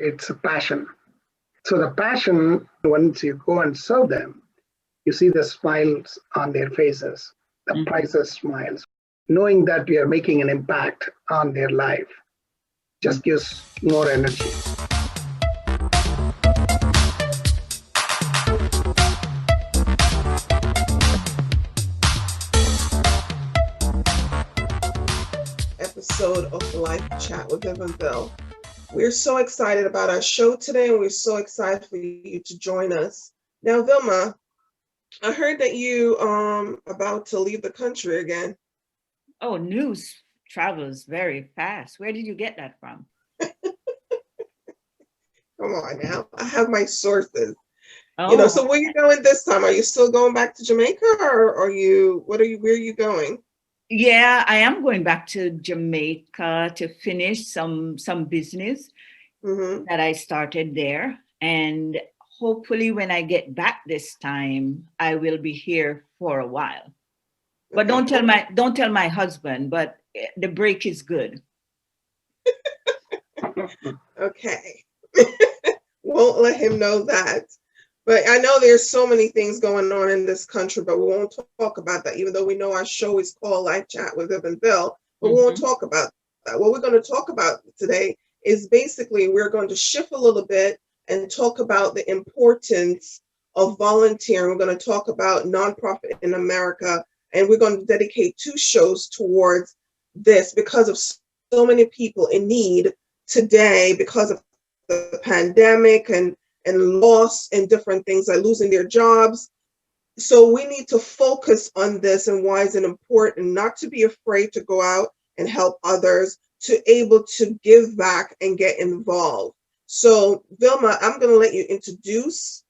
It's a passion. So the passion, once you go and serve them, you see the smiles on their faces, the Mhm. priceless smiles, knowing that we are making an impact on their life just gives more energy. Episode of Life Chat with Viv and Bill. We're so excited about our show today, and we're so excited for you to join us. Now, Vilma, I heard that you about to leave the country again. Oh, news travels very fast. Where did you get that from? Come on now, I have my sources. Oh, So where are you going this time? Are you still going back to Jamaica, or where are you going? yeah, I am going back to Jamaica to finish some business Mm-hmm. that I started there. And hopefully when I get back this time, I will be here for a while. But Okay, cool. don't tell my husband, but the break is good. Okay. Won't let him know that. But I know there's so many things going on in this country, but we won't talk about that, even though we know our show is called Life Chat with Viv and Bill, but we won't Mhm. talk about that. What we're going to talk about today is basically we're going to shift a little bit and talk about the importance of volunteering. We're going to talk about nonprofit in America, and we're going to dedicate 2 shows towards this because of so many people in need today because of the pandemic and loss and different things like losing their jobs. So we need to focus on this and why is it important not to be afraid to go out and help others, to able to give back and get involved. So Vilma, I'm going to let you introduce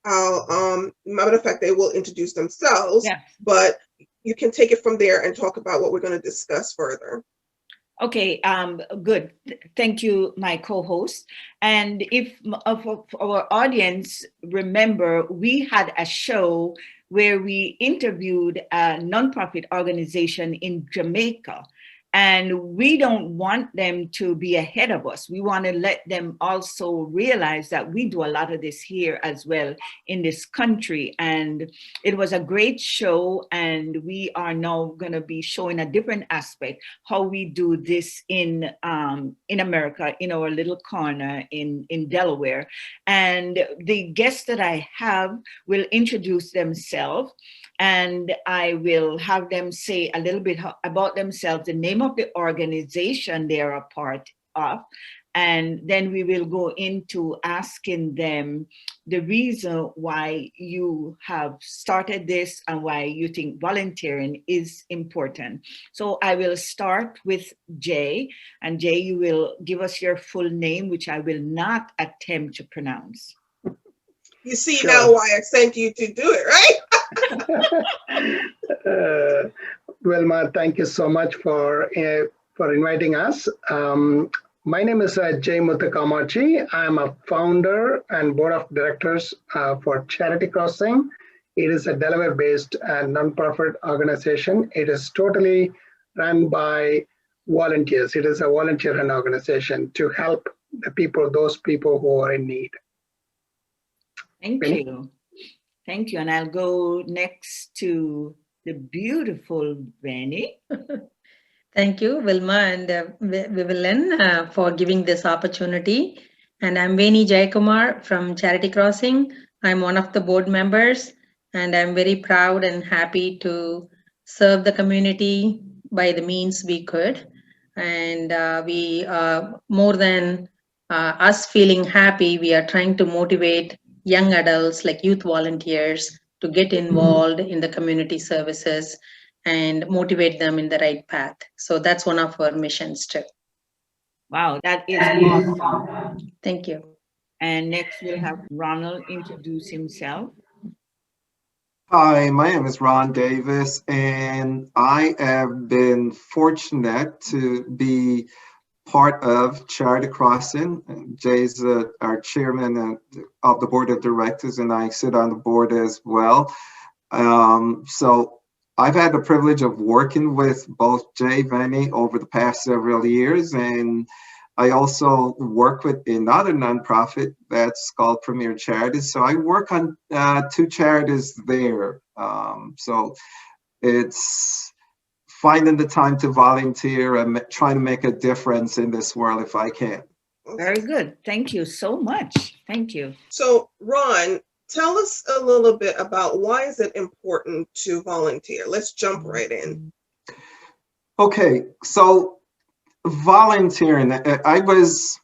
matter of fact, they will introduce themselves, Yeah. but you can take it from there and talk about what we're going to discuss further. Okay, good. Thank you, my co-host. And if of our audience remember, we had a show where we interviewed a nonprofit organization in Jamaica. And we don't want them to be ahead of us. We want to let them also realize that we do a lot of this here as well in this country. And it was a great show. And we are now going to be showing a different aspect how we do this in America, in our little corner in Delaware. And the guests that I have will introduce themselves, and I will have them say a little bit about themselves, the name of the organization they are a part of, and then we will go into asking them the reason why you have started this and why you think volunteering is important. So I will start with Jay, and Jay, you will give us your full name, which I will not attempt to pronounce. You see now Sure. why I sent you to do it, right? Wilma, thank you so much for inviting us. My name is jmuthukamatchi. I'm a founder and board of directors for Charity Crossing. It is a Delaware-based nonprofit organization. It is totally run by volunteers. It is a volunteer-run organization to help those people who are in need. Thank Veni? you. Thank you. And I'll go next to the beautiful Veni. Thank you, Wilma and Vivian, for giving this opportunity. And I'm Veni Jayakumar from Charity Crossing. I'm one of the board members, and I'm very proud and happy to serve the community by the means we could. And we, more than us feeling happy, we are trying to motivate young adults like youth volunteers to get involved in the community services and motivate them in the right path. So that's one of our missions too. Wow, that is awesome. Thank you. And next we'll have Ronald introduce himself. Hi, my name is Ron Davis, and I have been fortunate to be part of Charity Crossing. Jay's our chairman of the board of directors, and I sit on the board as well. So I've had the privilege of working with both Jay, Veni over the past several years, and I also work with another nonprofit that's called Premier Charities. So I work on 2 charities there. So it's finding the time to volunteer and trying to make a difference in this world if I can. Very good. Thank you so much. Thank you. So, Ron, tell us a little bit about why is it important to volunteer? Let's jump right in. Okay, so volunteering. I was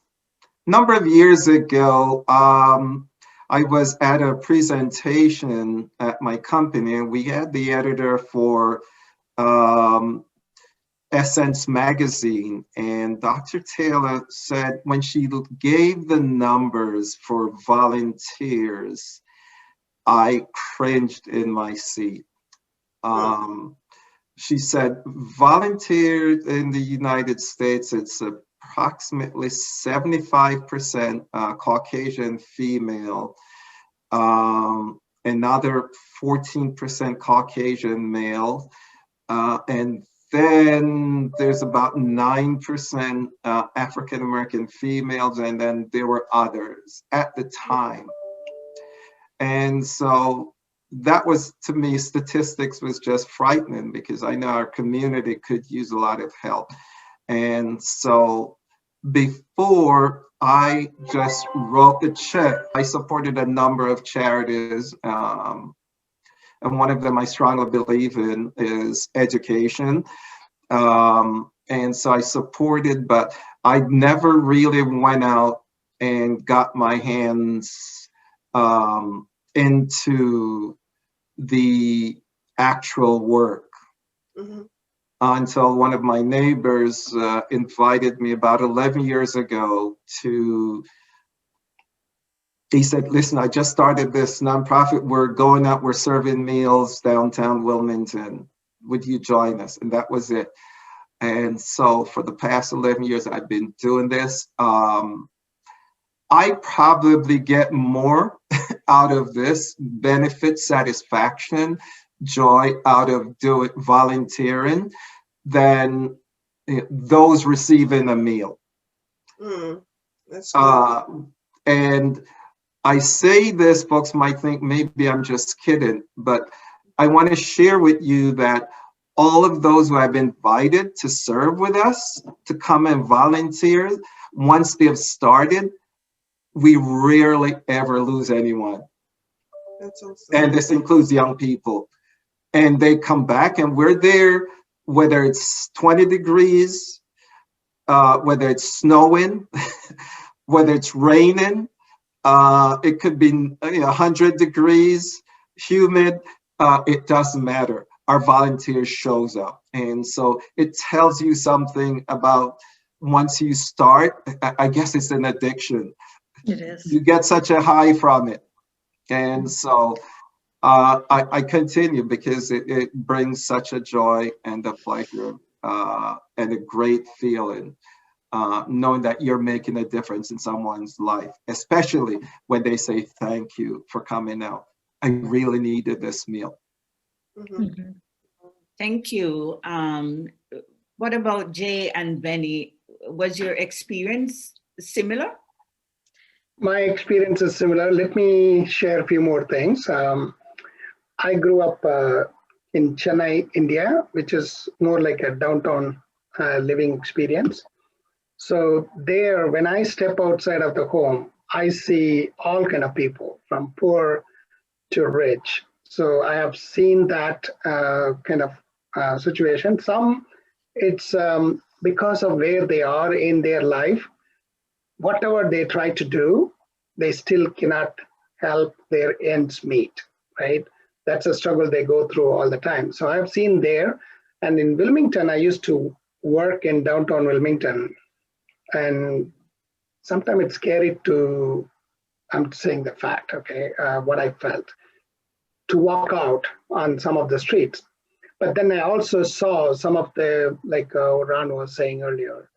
a number of years ago. I was at a presentation at my company, and we had the editor for Essence magazine, and Dr. Taylor said when she gave the numbers for volunteers, I cringed in my seat. She said volunteers in the United States, it's approximately 75% Caucasian female, another 14% Caucasian male, and then there's about 9% African American females, and then there were others at the time. And so that was, to me, statistics was just frightening because I know our community could use a lot of help. And so before I just wrote the check, I supported a number of charities. And one of them I strongly believe in is education. And so I supported, but I never really went out and got my hands into the actual work until one of my neighbors invited me about 11 years ago to, he said, listen, I just started this nonprofit. We're going out, we're serving meals downtown Wilmington. Would you join us? And that was it. And so for the past 11 years, I've been doing this. I probably get more out of this benefit, satisfaction, joy out of volunteering than those receiving a meal. That's cool. And I say this, folks might think maybe I'm just kidding, but I want to share with you that all of those who have been invited to serve with us, to come and volunteer, once they've started, we rarely ever lose anyone. That's awesome. And this includes young people. And they come back and we're there, whether it's 20 degrees, whether it's snowing, whether it's raining, it could be 100 degrees, humid, it doesn't matter. Our volunteer shows up. And so it tells you something about once you start, I guess it's an addiction. It is. You get such a high from it. And so I continue because it brings such a joy and a pleasure and a great feeling knowing that you're making a difference in someone's life, especially when they say, thank you for coming out. I really needed this meal. Thank you. What about Jay and Veni? Was your experience similar? My experience is similar. Let me share a few more things. I grew up in Chennai, India, which is more like a downtown living experience. So there, when I step outside of the home, I see all kind of people from poor to rich. So I have seen that kind of situation. Some, it's because of where they are in their life, whatever they try to do, they still cannot help their ends meet, right? That's a struggle they go through all the time. So I've seen there, and in Wilmington, I used to work in downtown Wilmington, and sometimes it's scary to, I'm saying the fact, okay, what I felt, to walk out on some of the streets. But then I also saw some of the, like Ron was saying earlier,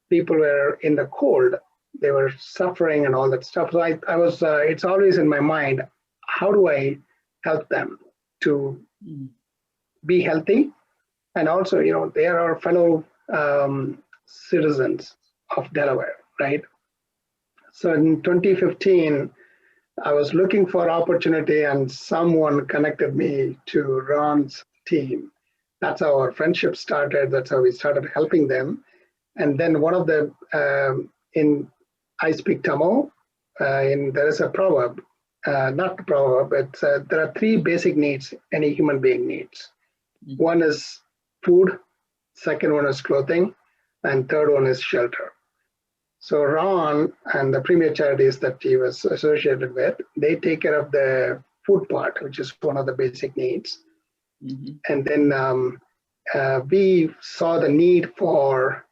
people were in the cold, they were suffering and all that stuff. So I was, it's always in my mind, how do I help them to be healthy? And also, they are our fellow citizens of Delaware, right? So in 2015, I was looking for opportunity and someone connected me to Ron's team. That's how our friendship started. That's how we started helping them. And then one of the, I speak Tamil, there is a proverb, not the proverb, but there are three basic needs any human being needs. One is food, second one is clothing, and third one is shelter. So Ron and the premier charities that he was associated with, they take care of the food part, which is one of the basic needs. And then we saw the need for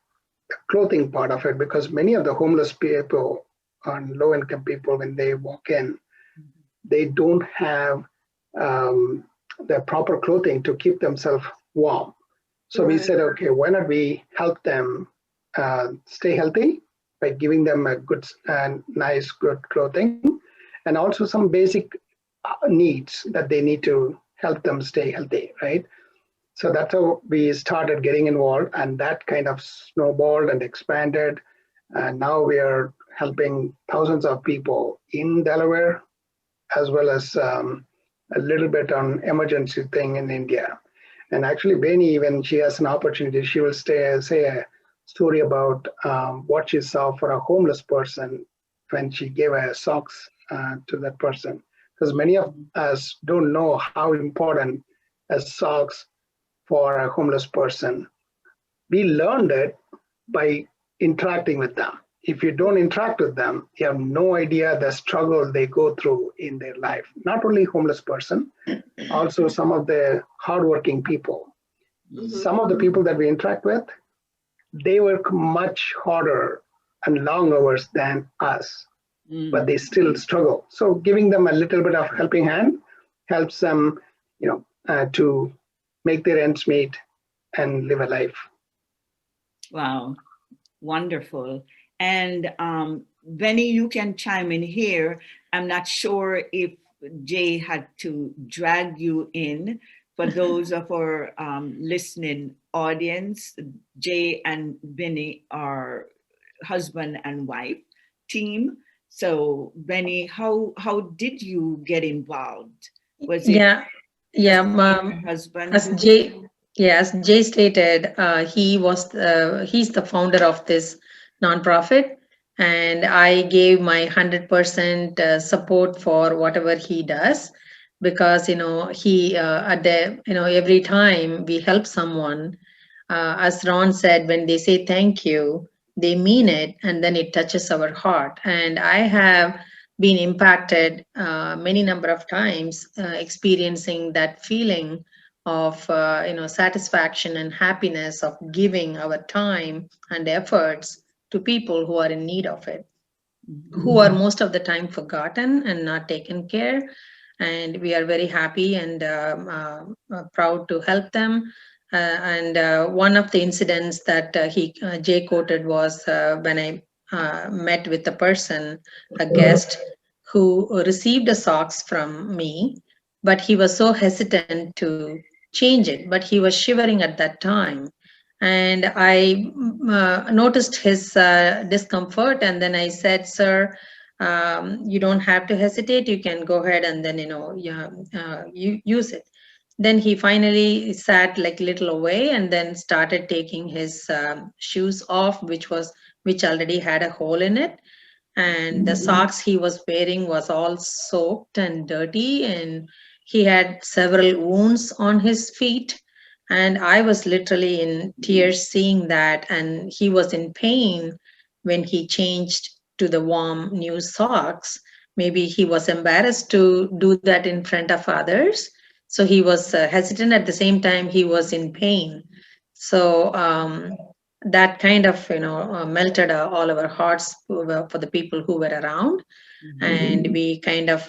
the clothing part of it, because many of the homeless people and low-income people, when they walk in, they don't have the proper clothing to keep themselves warm. So we said, okay, why not we help them stay healthy by giving them a good and nice, good clothing, and also some basic needs that they need to help them stay healthy, right? So that's how we started getting involved, and that kind of snowballed and expanded. And now we are helping thousands of people in Delaware, as well as a little bit on emergency thing in India. And actually, Veni, when she has an opportunity, she will say a story about what she saw for a homeless person when she gave her socks to that person. Because many of us don't know how important a socks for a homeless person. We learned it by interacting with them. If you don't interact with them, you have no idea the struggle they go through in their life. Not only homeless person, also some of the hardworking people. Some of the people that we interact with, they work much harder and long hours than us, but they still struggle. So giving them a little bit of helping hand helps them, to make their ends meet and live a life. Wow, wonderful. And Veni, you can chime in here. I'm not sure if Jay had to drag you in. For those of our listening audience, Jay and Veni are husband and wife team. So Veni, how did you get involved? Was it husband? As Jay stated, he's the founder of this nonprofit, and I gave my 100% support for whatever he does, because he every time we help someone, as Ron said, when they say thank you, they mean it, and then it touches our heart. And I have been impacted many number of times, experiencing that feeling of satisfaction and happiness of giving our time and efforts to people who are in need of it, who are most of the time forgotten and not taken care. And we are very happy and proud to help them. And one of the incidents that Jay quoted was when I met with a person, a guest, who received a socks from me, but he was so hesitant to change it, but he was shivering at that time. And I noticed his discomfort, and then I said, sir, you don't have to hesitate, you can go ahead and then you use it. Then he finally sat like a little away and then started taking his shoes off, which already had a hole in it. And the socks he was wearing was all soaked and dirty, and he had several wounds on his feet. And I was literally in tears seeing that, and he was in pain when he changed to the warm new socks. Maybe he was embarrassed to do that in front of others, so he was hesitant. At the same time, he was in pain. So that kind of melted all our hearts for the people who were around. And we kind of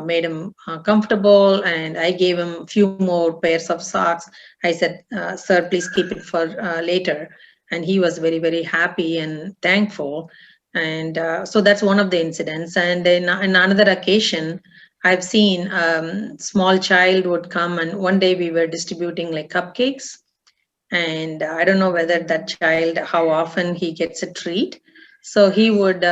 made him comfortable, and I gave him a few more pairs of socks. I said, sir, please keep it for later. And he was very, very happy and thankful. And so that's one of the incidents. And in another occasion, I've seen small child would come, and one day we were distributing like cupcakes, And I don't know whether that child, how often he gets a treat. So he would,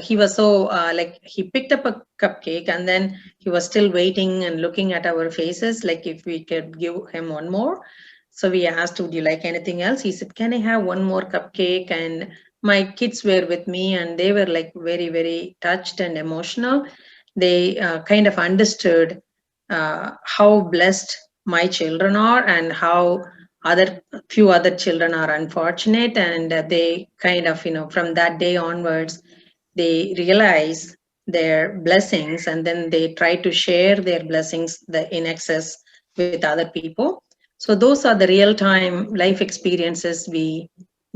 he was so like, he picked up a cupcake and then he was still waiting and looking at our faces, like if we could give him one more. So we asked, would you like anything else? He said, can I have one more cupcake? And my kids were with me and they were like very, very touched and emotional. They kind of understood how blessed my children are and how other few other children are unfortunate, and they kind of, from that day onwards they realize their blessings and then they try to share their blessings in excess with other people. So those are the real time life experiences we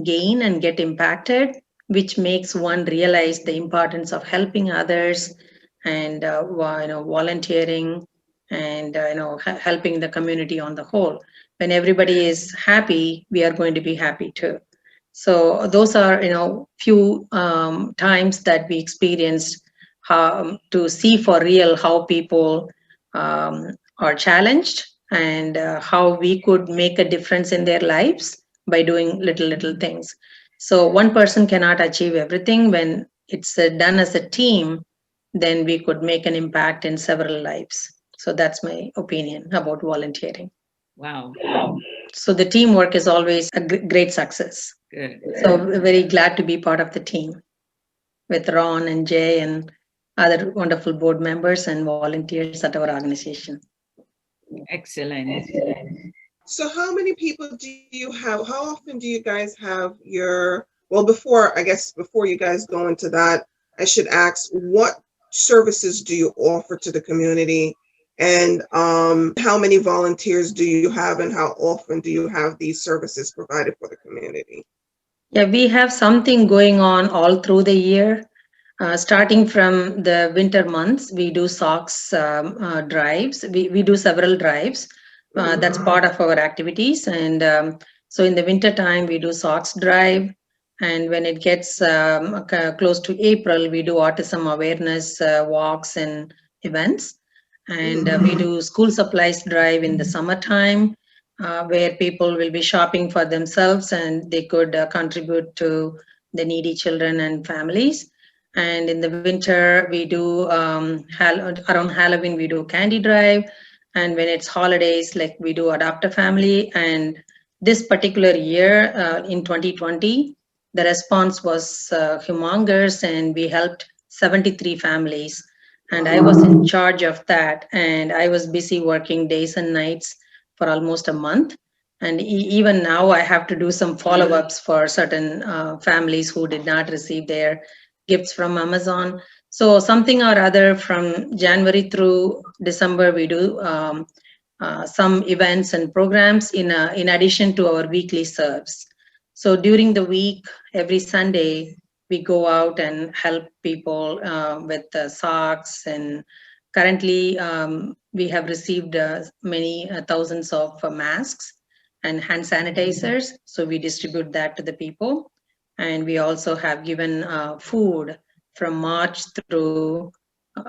gain and get impacted, which makes one realize the importance of helping others and volunteering and helping the community on the whole. When everybody is happy, we are going to be happy too. So those are, few times that we experienced to see for real how people are challenged and how we could make a difference in their lives by doing little things. So one person cannot achieve everything. When it's done as a team, then we could make an impact in several lives. So that's my opinion about volunteering. Wow. So the teamwork is always a great success. Good. So we're very glad to be part of the team with Ron and Jay and other wonderful board members and volunteers at our organization. Excellent. So how many people do you have? How often do you guys have your, well, before you guys go into that, I should ask, what services do you offer to the community? And how many volunteers do you have and how often do you have these services provided for the community? Yeah, we have something going on all through the year. Starting from the winter months, we do socks drives. We do several drives. That's part of our activities. And so in the winter time, we do socks drive. And when it gets close to April, we do autism awareness walks and events. And we do school supplies drive in the summertime, where people will be shopping for themselves and they could contribute to the needy children and families. And in the winter, we do around Halloween, we do candy drive. And when it's holidays, like we do adopt a family. And this particular year, in 2020, the response was humongous, and we helped 73 families. And I was in charge of that. And I was busy working days and nights for almost a month. And even now, I have to do some follow-ups for certain families who did not receive their gifts from Amazon. So something or other from January through December, we do some events and programs in addition to our weekly serves. So during the week, every Sunday, we go out and help people with socks. And currently, we have received many thousands of masks and hand sanitizers. So we distribute that to the people. And we also have given food from March through,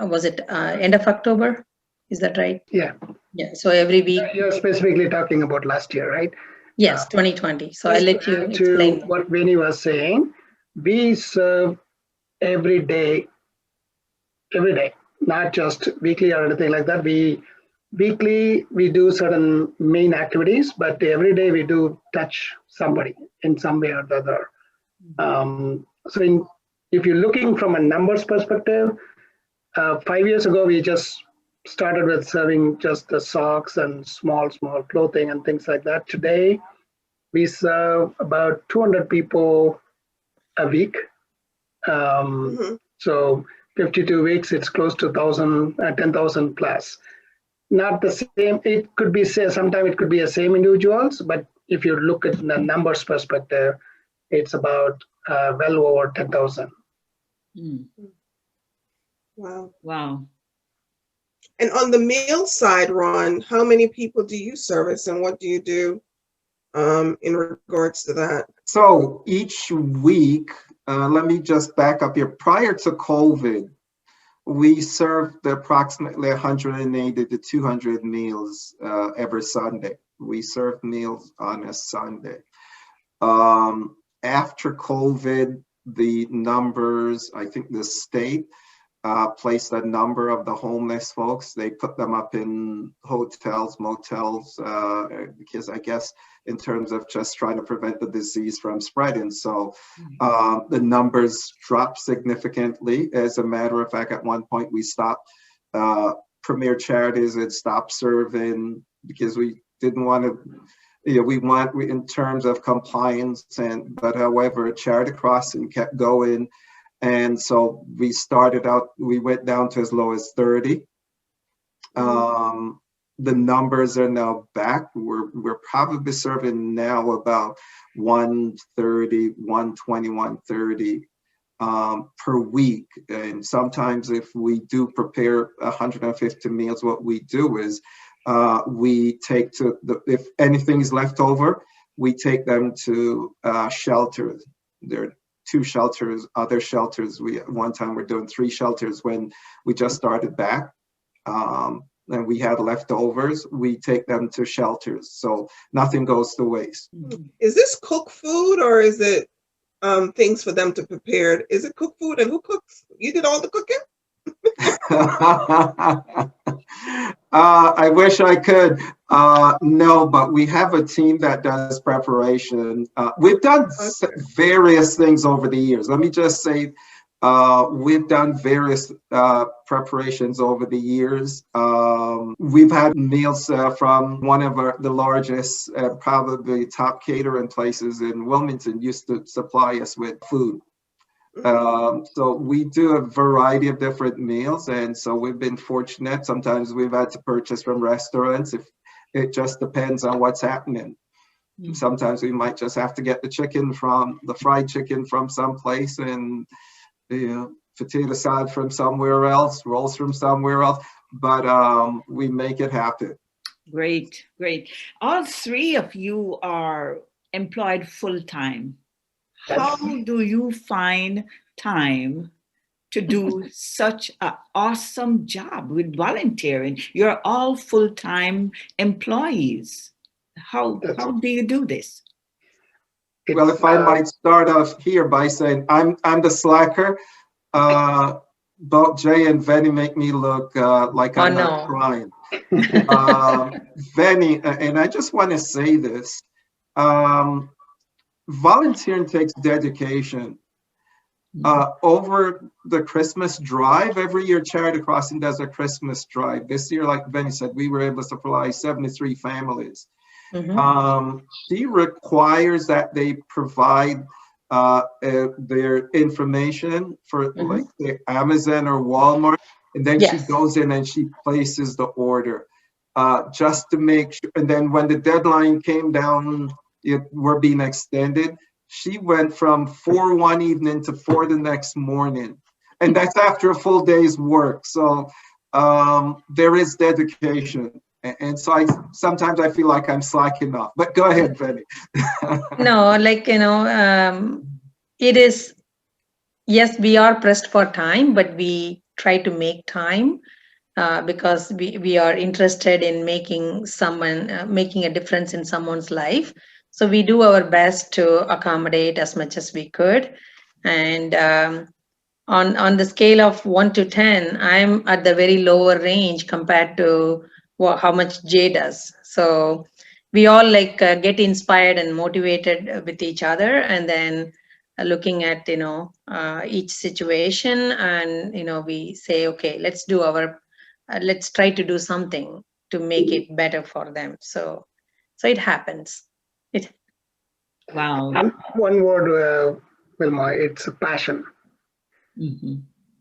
was it end of October? Is that right? Yeah. Yeah. So every week. You're specifically talking about last year, right? Yes, 2020. So I'll let you explain. To what Veni was saying, we serve every day, not just weekly or anything like that. Weekly we do certain main activities, but every day we do touch somebody in some way or the other. If you're looking from a numbers perspective, 5 years ago we just started with serving just the socks and small clothing and things like that. Today we serve about 200 people a week. So 52 weeks, it's close to 10,000 plus. Not the same. It could be sometimes it could be the same individuals, but if you look at the numbers perspective, it's about well over 10,000. Wow. And on the male side, Ron, how many people do you service and what do you do in regards to that? So each week, let me just back up here. Prior to COVID, we served approximately 180 to 200 meals every Sunday. we serve meals on a Sunday. After COVID, the numbers, I think the state placed a number of the homeless folks. They put them up in hotels, motels, because I guess in terms of just trying to prevent the disease from spreading. So the numbers dropped significantly. As a matter of fact, at one point we stopped, Premier Charities had stopped serving because we didn't want to, we in terms of compliance, but however, Charity Crossing kept going. And so we started out, we went down to as low as 30. The numbers are now back. We're probably serving now about 130, 120, 130 per week. And sometimes if we do prepare 150 meals, what we do is we take if anything is left over, we take them to shelters. There are 2 shelters, other shelters. One time we're doing 3 shelters when we just started back. And we had leftovers, we take them to shelters. So nothing goes to waste. Is this cooked food or is it things for them to prepare? Is it cooked food, and who cooks? You did all the cooking? I wish I could. No, but we have a team that does preparation. We've done various things over the years. Let me just say, we've done various preparations over the years. We've had meals from one of the largest, probably top catering places in Wilmington used to supply us with food. So we do a variety of different meals, and so we've been fortunate. Sometimes we've had to purchase from restaurants. If it just depends on what's happening. Sometimes we might just have to get the fried chicken from someplace, and potato salad from somewhere else, rolls from somewhere else, but we make it happen. Great. All 3 of you are employed full-time. How do you find time to do such an awesome job with volunteering? You're all full-time employees. How do you do this? Well, if I might start off here by saying I'm the slacker. Both Jay and Veni make me look like I'm not trying. Veni, and I just want to say this. Volunteering takes dedication. Over the Christmas drive, every year Charity Crossing does a Christmas drive. This year, like Veni said, we were able to supply 73 families. She requires that they provide their information for like the Amazon or Walmart, and then she goes in and she places the order just to make sure. And then when the deadline came down, we're being extended. She went from 4 one evening to 4 the next morning, and that's after a full day's work. So there is dedication, and so sometimes I feel like I'm slacking off. But go ahead, Veni. No, it is. Yes, we are pressed for time, but we try to make time because we are interested in making a difference in someone's life. So we do our best to accommodate as much as we could. And on the scale of 1 to 10, I'm at the very lower range compared to how much Jay does. So we all get inspired and motivated with each other, and then looking at each situation, and we say, okay, let's try to do something to make it better for them. So it happens. Wow. One word, Wilma, it's a passion.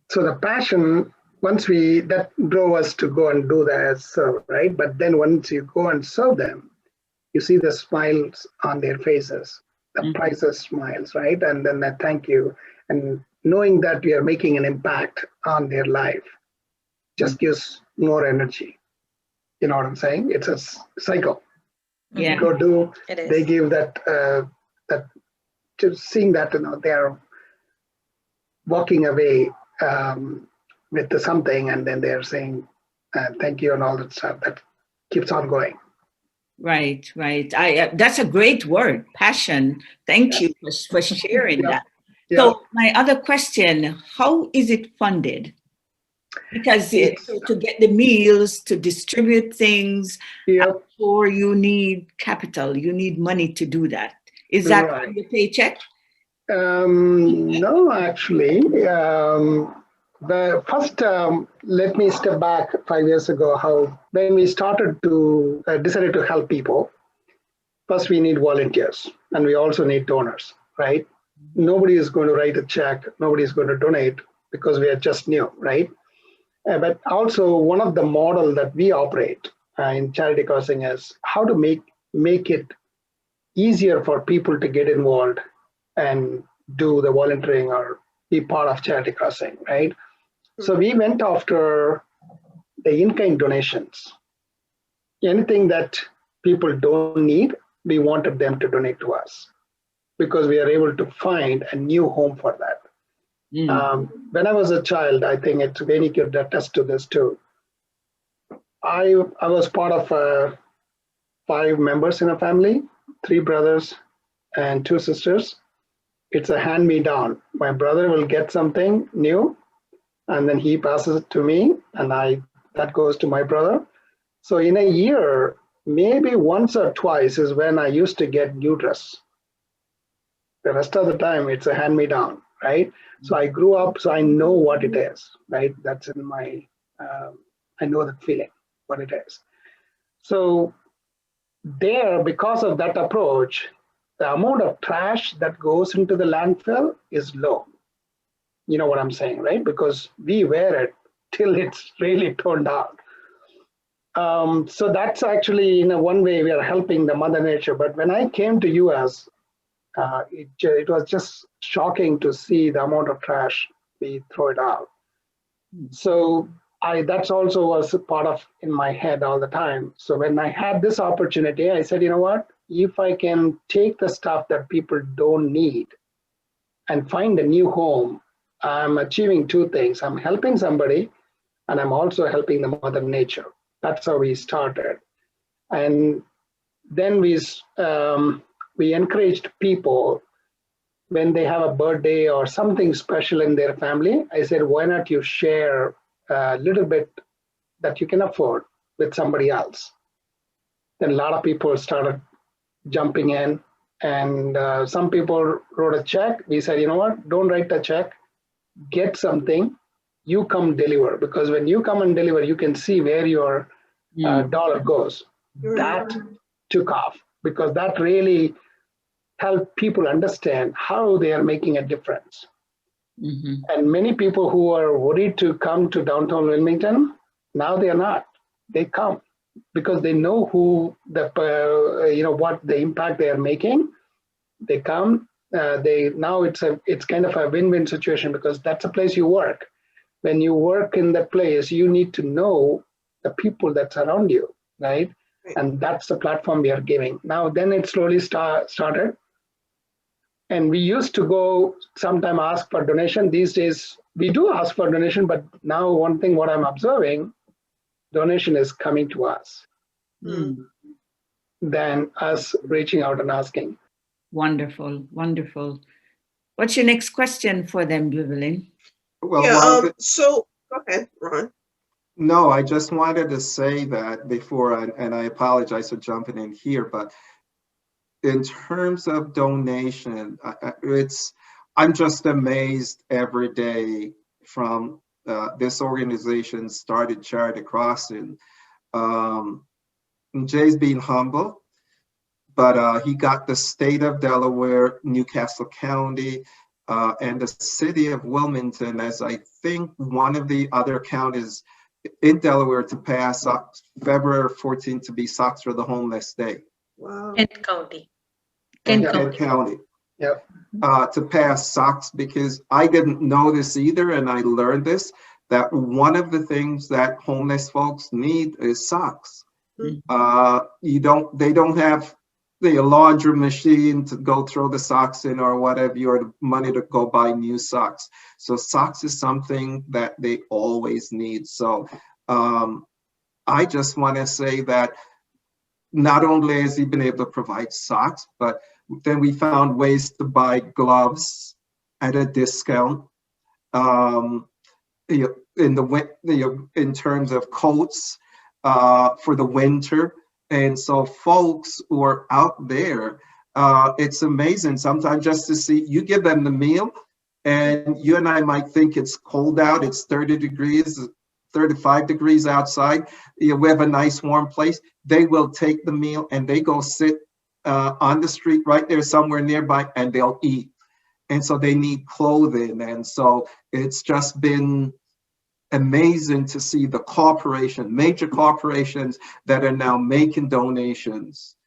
So the passion, that drove us to go and do that, serve, right? But then once you go and serve them, you see the smiles on their faces, the priceless smiles, right? And then that thank you. And knowing that we are making an impact on their life just gives more energy. You know what I'm saying? It's a cycle. Yeah. You go do, It they is. give that just seeing that they're walking away with something, and then they're saying thank you and all that stuff, that keeps on going. Right, right. That's a great word, passion. Thank you for sharing Yeah. that. Yeah. So my other question, how is it funded? Because to get the meals, to distribute things, I'm Yep. sure you need capital, you need money to do that. Is that Right. on the paycheck? No, actually, the first, let me step back 5 years ago. How when we started to decided to help people, first we need volunteers, and we also need donors, right? Nobody is going to write a check. Nobody is going to donate because we are just new, right? But also one of the model that we operate in Charity Crossing is how to make it easier for people to get involved and do the volunteering or be part of Charity Crossing, right? So we went after the in-kind donations. Anything that people don't need, we wanted them to donate to us because we are able to find a new home for that. When I was a child, I think it's Veni could attest to this too. I was part of 5 members in a family, 3 brothers and 2 sisters. It's a hand me down. My brother will get something new and then he passes it to me and that goes to my brother. So in a year, maybe once or twice is when I used to get new dress. The rest of the time it's a hand me down, right? So I grew up, so I know what it is, right? That's in my, I know that feeling, what it is. So there, because of that approach, the amount of trash that goes into the landfill is low. You know what I'm saying, right? Because we wear it till it's really turned out. So that's actually, in a one way, we are helping the Mother Nature. But when I came to US, it was just shocking to see the amount of trash we throw it out. So that's also was a part of in my head all the time. So when I had this opportunity, I said, you know what? If I can take the stuff that people don't need and find a new home, I'm achieving 2 things. I'm helping somebody, and I'm also helping the Mother Nature. That's how we started, and then we encouraged people when they have a birthday or something special in their family. I said, why not you share a little bit that you can afford with somebody else? Then a lot of people started jumping in, and some people wrote a check. We said, you know what? Don't write a check. Get something. You come deliver, because when you come and deliver, you can see where your dollar goes. That took off because that really helped people understand how they are making a difference. And many people who are worried to come to downtown Wilmington, now they are not. They come because they know who what the impact they are making. They come. It's kind of a win-win situation because that's a place you work. When you work in that place, you need to know the people that surround you, right? And that's the platform we are giving. Now, then it slowly started. And we used to go sometime ask for donation. These days, we do ask for donation, but now one thing what I'm observing, donation is coming to us than us reaching out and asking. Wonderful, wonderful. What's your next question for them, Evelyn? Well, so go ahead, Ron. No, I just wanted to say that before, and I apologize for jumping in here, but in terms of donation, I'm just amazed every day from this organization started Charity Crossing. Jay's being humble, but he got the state of Delaware, Newcastle County, and the city of Wilmington as I think one of the other counties in Delaware to pass February 14th to be Socks for the Homeless Day. Wow. Kent County. Kent County. Yep. To pass socks, because I didn't know this either, and I learned this, that one of the things that homeless folks need is socks. They don't have the laundry machine to go throw the socks in or whatever, or the money to go buy new socks. So socks is something that they always need. So I just want to say that not only has he been able to provide socks, but then we found ways to buy gloves at a discount. In terms of coats for the winter. And so folks who are out there, it's amazing sometimes just to see, you give them the meal and you and I might think it's cold out, it's 30 degrees, 35 degrees outside. We have a nice warm place. They will take the meal and they go sit on the street right there somewhere nearby and they'll eat. And so they need clothing. And so it's just been amazing to see the major corporations that are now making donations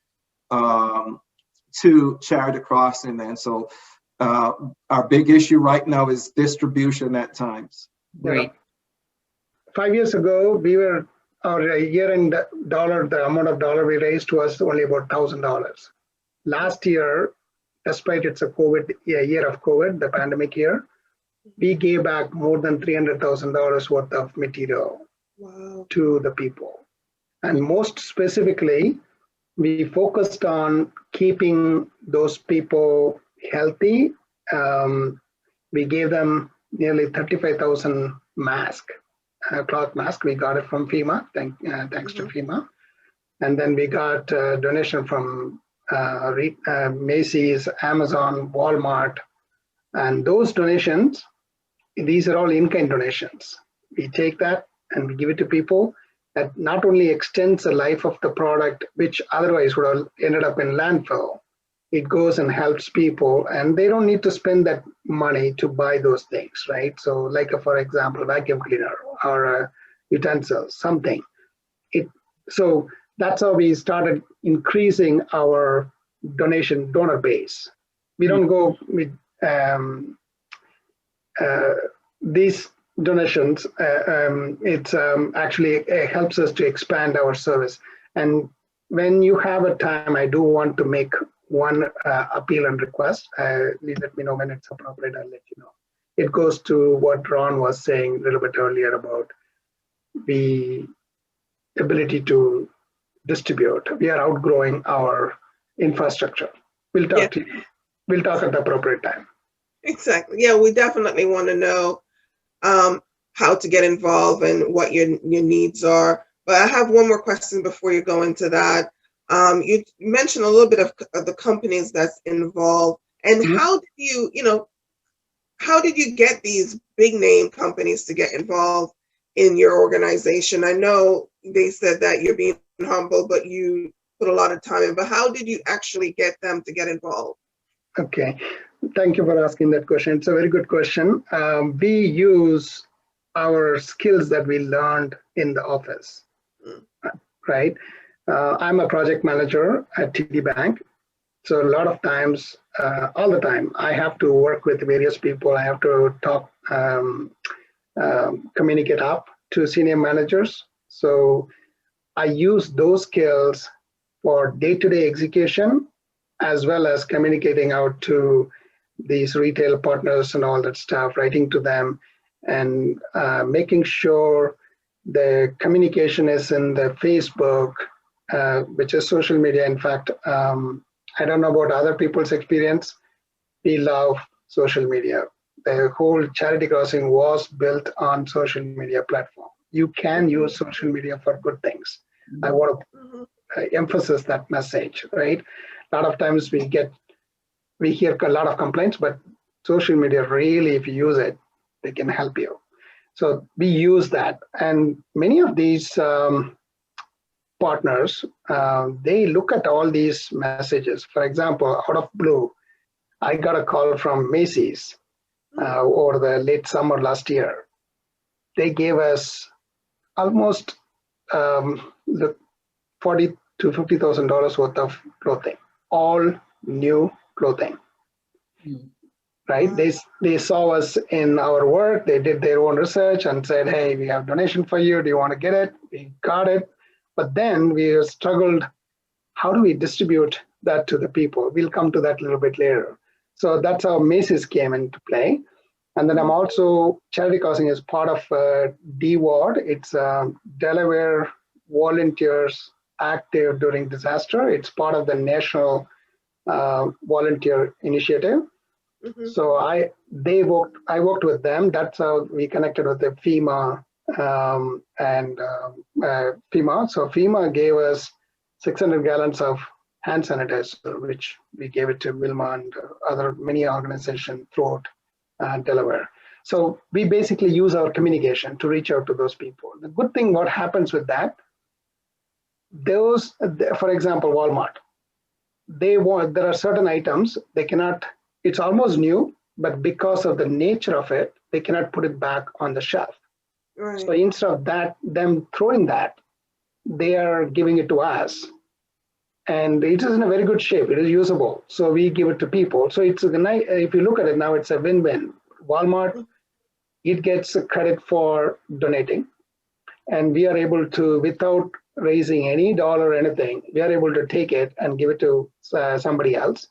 to Charity Crossing. And so our big issue right now is distribution at times. Great. 5 years ago, our year-end dollar, the amount of dollar we raised was only about $1,000. Last year, despite it's a year of COVID, the pandemic year, we gave back more than $300,000 worth of material to the people. And most specifically, we focused on keeping those people healthy. We gave them nearly 35,000 masks, cloth masks. We got it from FEMA, thanks to FEMA. And then we got a donation from Macy's, Amazon, Walmart. And those donations, these are all in-kind donations. We take that and we give it to people. That not only extends the life of the product, which otherwise would have ended up in landfill, it goes and helps people, and they don't need to spend that money to buy those things, right? So like, for example, vacuum cleaner or utensils, something. So that's how we started increasing our donor base. We don't go with these donations. It actually helps us to expand our service. And when you have a time, I do want to make one appeal and request. Please let me know when it's appropriate. I'll let you know. It goes to what Ron was saying a little bit earlier about the ability to distribute. We are outgrowing our infrastructure. We'll talk to you. We'll talk at the appropriate time. Exactly. Yeah, we definitely want to know how to get involved and what your needs are. But I have one more question before you go into that. You mentioned a little bit of the companies that's involved, and how did you get these big name companies to get involved in your organization? I know they said that you're being humble, but you put a lot of time in. But how did you actually get them to get involved? Okay. Thank you for asking that question. It's a very good question. We use our skills that we learned in the office, right? I'm a project manager at TD Bank. So a lot of times, all the time, I have to work with various people. I have to talk, communicate up to senior managers. So I use those skills for day-to-day execution, as well as communicating out to these retail partners and all that stuff, writing to them and making sure the communication is in the Facebook, which is social media. In fact, I don't know about other people's experience. We love social media. The whole Charity Crossing was built on social media platform. You can use social media for good things. I want to emphasize that message, right? A lot of times we hear a lot of complaints, but social media really, if you use it, they can help you. So we use that. And many of these partners, they look at all these messages. For example, out of blue, I got a call from Macy's over the late summer last year. They gave us almost the $40,000 to $50,000 worth of clothing, all new clothing. Right? They saw us in our work. They did their own research and said, "Hey, we have donation for you. Do you want to get it?" We got it. But then we struggled. How do we distribute that to the people? We'll come to that a little bit later. So that's how Macy's came into play. And then I'm also, Charity Crossing is part of DWARD. It's Delaware Volunteers active during disaster. It's part of the national volunteer initiative. Mhm. So I worked with them. That's how we connected with the FEMA and FEMA. So FEMA gave us 600 gallons of hand sanitizer, which we gave it to Wilma and other many organizations throughout Delaware. So we basically use our communication to reach out to those people. The good thing, what happens with that, those, for example, Walmart, there are certain items they cannot, it's almost new, but because of the nature of it, they cannot put it back on the shelf. Right. So instead of them throwing that, they are giving it to us. And it is in a very good shape. It is usable. So we give it to people. So it's if you look at it now, it's a win-win. Walmart, it gets credit for donating. And we are able to, without raising any dollar or anything, we are able to take it and give it to somebody else.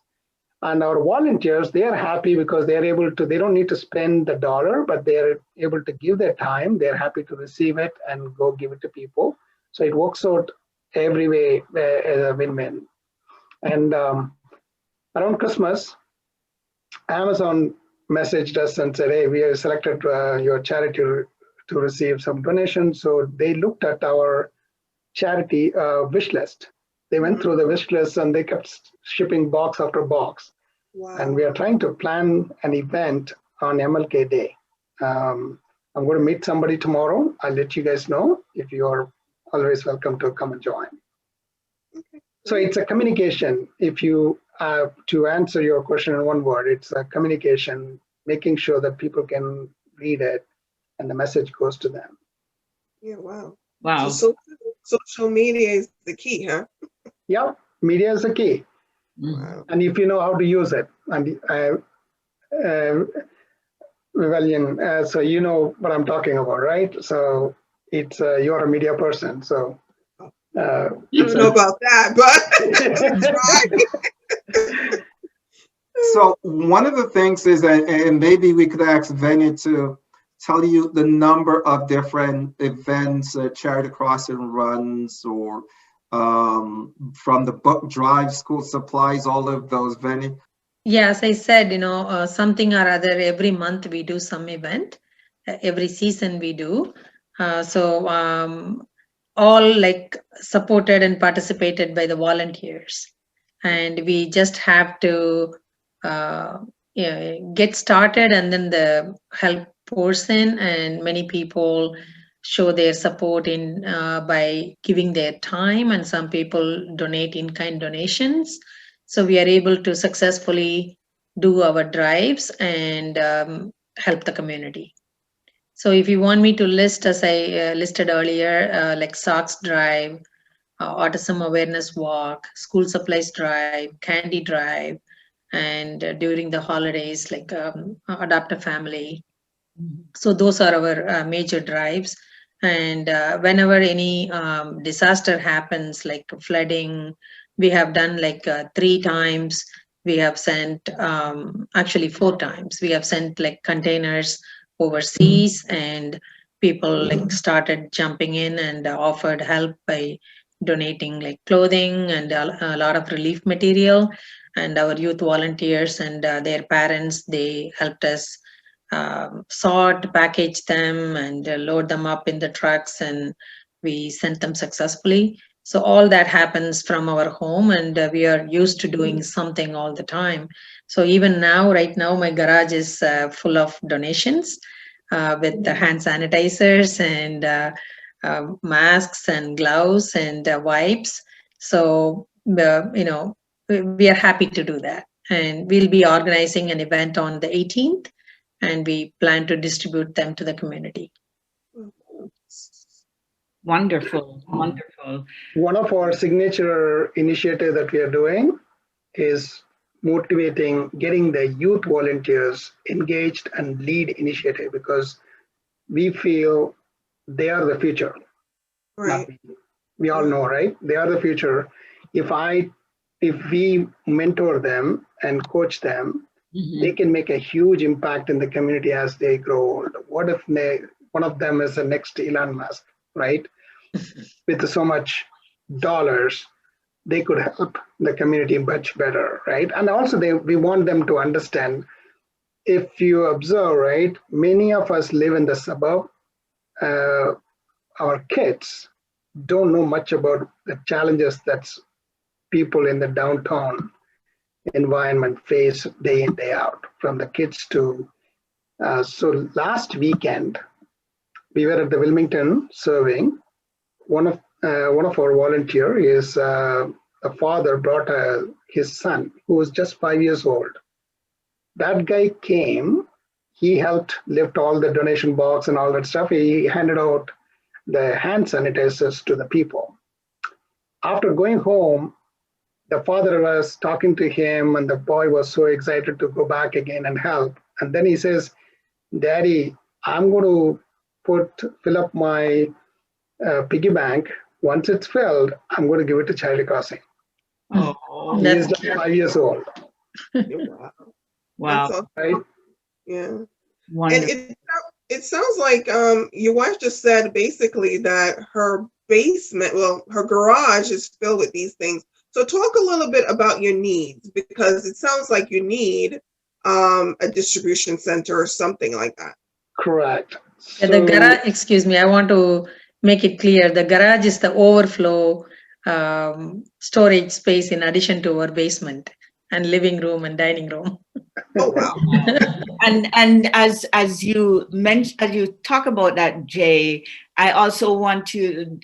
And our volunteers, they are happy because they are able to, they don't need to spend the dollar, but they are able to give their time. They're happy to receive it and go give it to people. So it works out every way as a win-win. And around Christmas, Amazon messaged us and said, hey, we have selected your charity to receive some donations. So they looked at our charity wish list. They went through the wish list and they kept shipping box after box. Wow. And we are trying to plan an event on MLK Day. I'm going to meet somebody tomorrow. I'll let you guys know. If you are always welcome to come and join. Okay. So it's a communication. If you to answer your question in one word, it's a communication, making sure that people can read it and the message goes to them. Yeah, wow. Wow. So social media is the key, huh? Yeah, media is the key. Wow. And if you know how to use it, and Vivian, so you know what I'm talking about, right? So it's you're a media person, so I don't know about that, but So one of the things is that, and maybe we could ask Veni to tell you the number of different events Charity Crossing runs, or from the book drive, school supplies, all of those, Veni. Yeah, as I said, something or other, every month we do some event, every season we do. All like supported and participated by the volunteers. And we just have to get started, and then the help person and many people show their support in by giving their time, and some people donate in-kind donations. So we are able to successfully do our drives and help the community. So if you want me to list, as I listed earlier, like SOCS drive, autism awareness walk, school supplies drive, candy drive, and during the holidays, like adopt a family. So those are our major drives. And whenever any disaster happens, like flooding, we have done like 3 times. We have sent, actually 4 times. We have sent like containers overseas, and people like started jumping in and offered help by donating like clothing and a lot of relief material. And our youth volunteers and their parents, they helped us sort, package them, and load them up in the trucks, and we sent them successfully. So all that happens from our home, and we are used to doing something all the time. So even now, right now, my garage is full of donations with the hand sanitizers and masks and gloves and wipes. So, we are happy to do that. And we'll be organizing an event on the 18th, and we plan to distribute them to the community. Wonderful, wonderful. One of our signature initiatives that we are doing is motivating, getting the youth volunteers engaged and lead initiative, because we feel they are the future. right. We all know, right? They are the future. If we mentor them and coach them, they can make a huge impact in the community as they grow old. What if one of them is the next Elon Musk, right? With so much dollars, they could help the community much better, right? And also we want them to understand, if you observe, right, many of us live in the suburb. Our kids don't know much about the challenges that people in the downtown environment face day in, day out, from the kids to, so last weekend, we were at the Wilmington serving. One of our volunteers is a father brought his son who was just 5 years old. That guy came, he helped lift all the donation box and all that stuff. He handed out the hand sanitizers to the people. After going home, the father was talking to him and the boy was so excited to go back again and help. And then he says, Daddy, I'm going to fill up my piggy bank. Once it's filled, I'm going to give it to Charity Crossing. Oh, He's just 5 years old. Wow. wow. That's awesome. Right? Yeah. Wonderful. And it sounds like your wife just said basically that her basement, well, her garage is filled with these things. So talk a little bit about your needs, because it sounds like you need a distribution center or something like that. Correct. Yeah, the garage, excuse me, I want to make it clear. The garage is the overflow storage space in addition to our basement and living room and dining room. Oh, wow. And as you mentioned, as you talk about that, Jay, I also want to,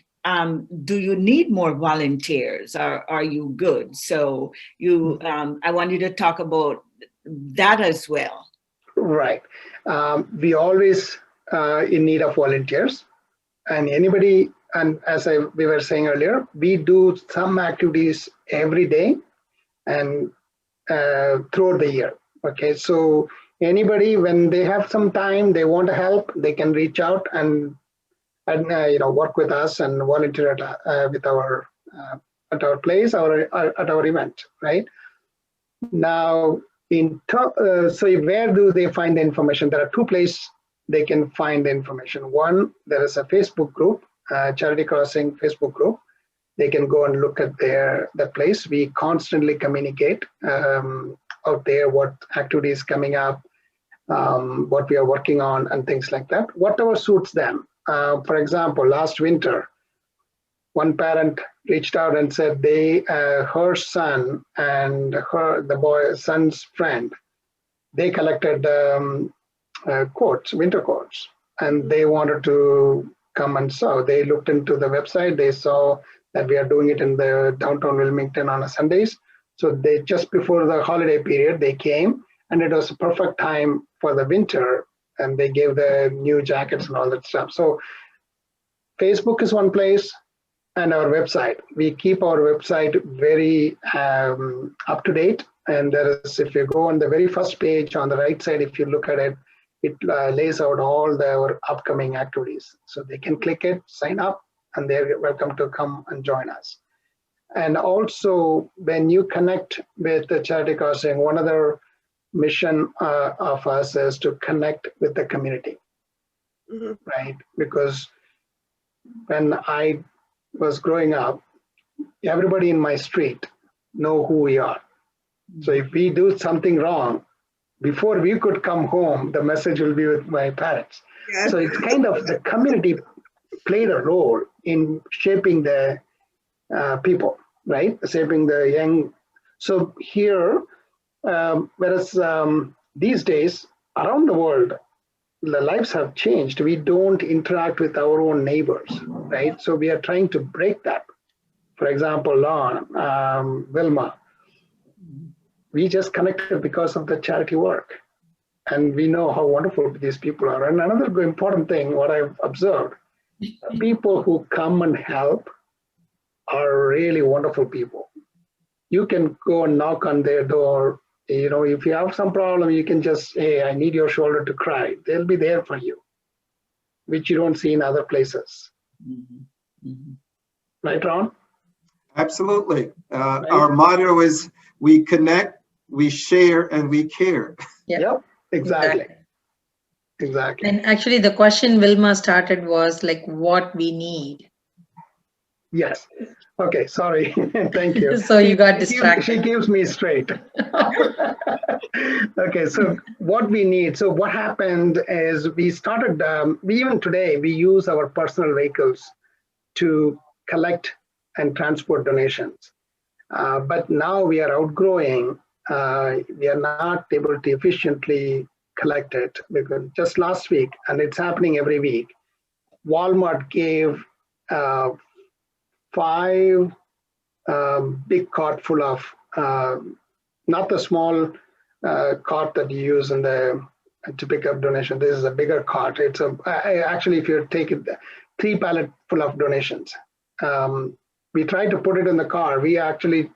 do you need more volunteers, or are you good? So I want you to talk about that as well. Right. We always in need of volunteers, and anybody, and as we were saying earlier, we do some activities every day and throughout the year. Okay, so anybody, when they have some time, they want to help, they can reach out and work with us and volunteer at our place or at our event, right? Now, so where do they find the information? There are two places they can find the information. One, there is a Facebook group, Charity Crossing Facebook group. They can go and look at the place. We constantly communicate out there what activities coming up, what we are working on, and things like that. Whatever suits them. For example, last winter, one parent reached out and said her son and the son's friend, they collected winter coats, and they wanted to come and sew. They looked into the website, they saw that we are doing it in the downtown Wilmington on a Sundays. So they, just before the holiday period, they came, and it was a perfect time for the winter, and they gave the new jackets and all that stuff. So Facebook is one place, and our website. We keep our website very up to date. And there is, if you go on the very first page on the right side, if you look at it, it lays out all our upcoming activities. So they can click it, sign up, and they're welcome to come and join us. And also, when you connect with the Charity Crossing, one other mission of us is to connect with the community, right? Because when I was growing up, everybody in my street know who we are. So if we do something wrong, before we could come home, the message will be with my parents. Yes. So it's kind of the community played a role in shaping the people, right? Shaping the young. So here, whereas these days around the world, the lives have changed. We don't interact with our own neighbors, right? So we are trying to break that. For example, Lon, Wilma, we just connected because of the charity work. And we know how wonderful these people are. And another important thing, what I've observed, people who come and help are really wonderful people. You can go and knock on their door. You know, if you have some problem, you can just, hey, I need your shoulder to cry. They'll be there for you, which you don't see in other places. Right, Ron? Absolutely. Right. Our motto is, we connect, we share, and we care. Yep, exactly. Exactly. And actually the question Wilma started was like what we need. Yes. Okay, sorry. Thank you. So you got distracted. She keeps me straight. Okay, so what we need, so what happened is we started, even today, we use our personal vehicles to collect and transport donations. But now we are outgrowing, we are not able to efficiently collect it because just last week, and it's happening every week, Walmart gave uh, 5 big cart full of, not the small cart that you use in the to pick up donation. This is a bigger cart. It's actually, if you take it, 3 pallet full of donations. We tried to put it in the car. We actually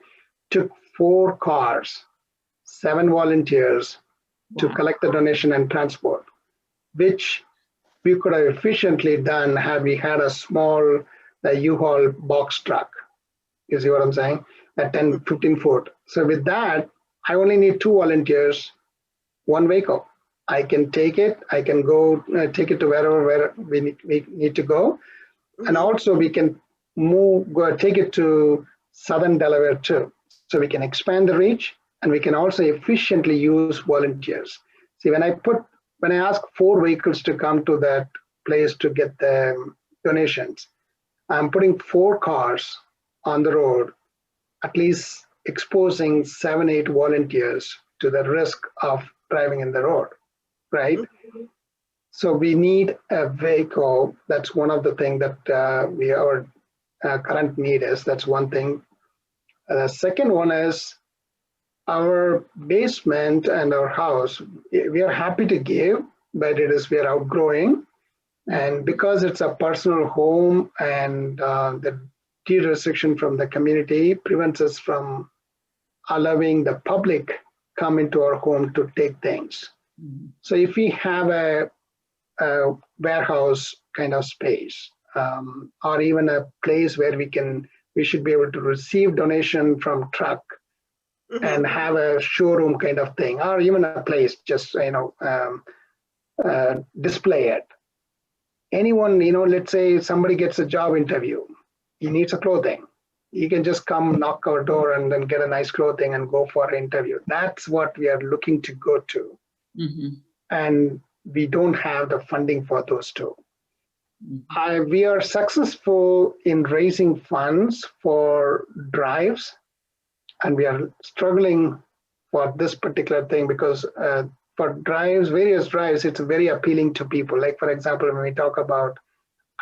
took 4 cars, 7 volunteers to collect the donation and transport, which we could have efficiently done had we had a small U-Haul box truck. You see what I'm saying? At 10, 15 foot. So with that, I only need 2 volunteers, 1 vehicle. I can take it. I can go take it to wherever we need to go. And also we can take it to Southern Delaware too. So we can expand the reach and we can also efficiently use volunteers. See, when I ask 4 vehicles to come to that place to get the donations, I'm putting 4 cars on the road, at least exposing 7, 8 volunteers to the risk of driving in the road, right? So we need a vehicle. That's one of the things that our current need is. That's one thing. The second one is our basement and our house. We are happy to give, but we are outgrowing. And because it's a personal home and the deed restriction from the community prevents us from allowing the public come into our home to take things. So if we have a warehouse kind of space, or even a place where we should be able to receive donation from truck and have a showroom kind of thing, or even a place just display it. Anyone, let's say somebody gets a job interview, he needs a clothing. You can just come knock our door and then get a nice clothing and go for an interview. That's what we are looking to go to. And we don't have the funding for those two. We are successful in raising funds for drives, and we are struggling for this particular thing because for various drives, it's very appealing to people. Like, for example, when we talk about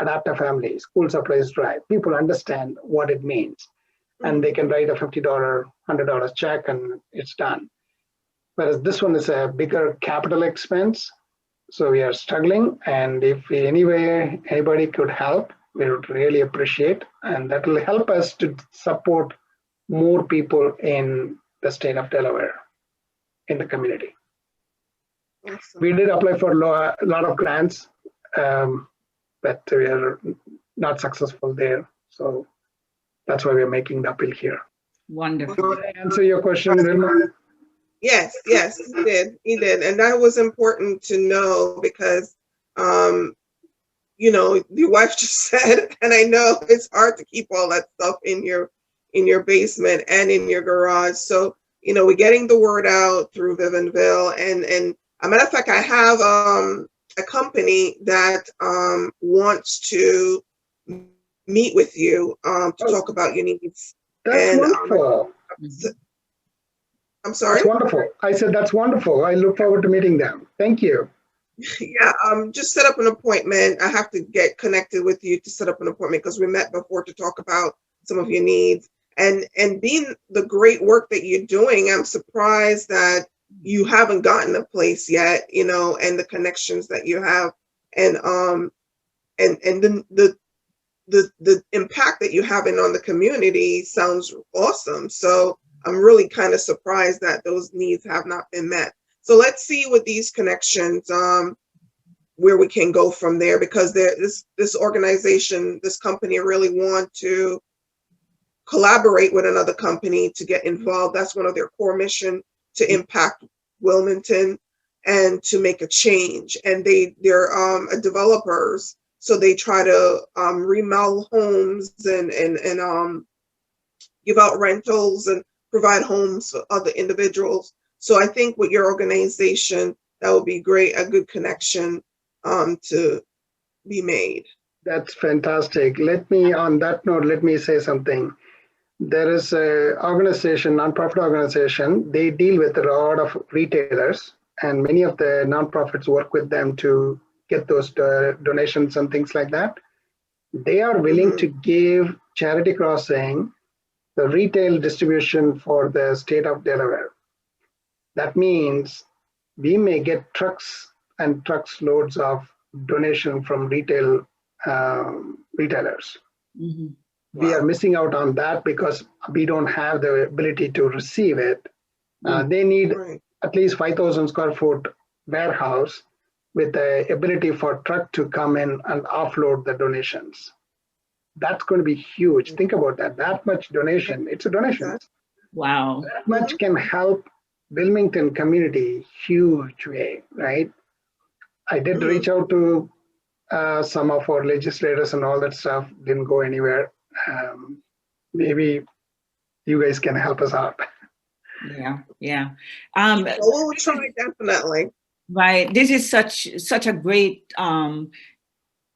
Adapter Family, school supplies drive, people understand what it means. And they can write a $50, $100 check and it's done. Whereas this one is a bigger capital expense. So we are struggling. And if anybody could help, we would really appreciate. And that will help us to support more people in the state of Delaware, in the community. Awesome. We did apply for a lot of grants, but we are not successful there. So that's why we're making the appeal here. Wonderful. Did I answer your question, Vilma? Yes, he did. And that was important to know because, your wife just said, and I know it's hard to keep all that stuff in your basement and in your garage. So, we're getting the word out through Vivenville. And a matter of fact, I have a company that wants to meet with you to talk about your needs. That's wonderful. I'm sorry? That's wonderful. I said, that's wonderful. I look forward to meeting them. Thank you. Yeah, just set up an appointment. I have to get connected with you to set up an appointment because we met before to talk about some of your needs. And being the great work that you're doing, I'm surprised that you haven't gotten a place yet, and the connections that you have, and the impact that you're having on the community sounds awesome. So I'm really kind of surprised that those needs have not been met. So let's see with these connections where we can go from there, because this organization, this company really want to collaborate with another company to get involved. That's one of their core mission, to impact Wilmington and to make a change. And they're developers So they try to remodel homes and give out rentals and provide homes for other individuals. So I think with your organization, that would be great, a good connection to be made. That's fantastic. On that note, let me say something. There is a organization, nonprofit organization, they deal with a lot of retailers, and many of the nonprofits work with them to get those donations and things like that. They are willing to give Charity Crossing the retail distribution for the state of Delaware. That means we may get trucks and trucks loads of donation from retailers. Mm-hmm. We are missing out on that because we don't have the ability to receive it. They need at least 5,000 square foot warehouse with the ability for truck to come in and offload the donations. That's going to be huge. Think about that. That much donation. It's a donation. Wow. That much can help Wilmington community huge way, right? I did reach out to some of our legislators and all that stuff. Didn't go anywhere. Maybe you guys can help us out. Yeah. We'll try, definitely. Right. This is such a great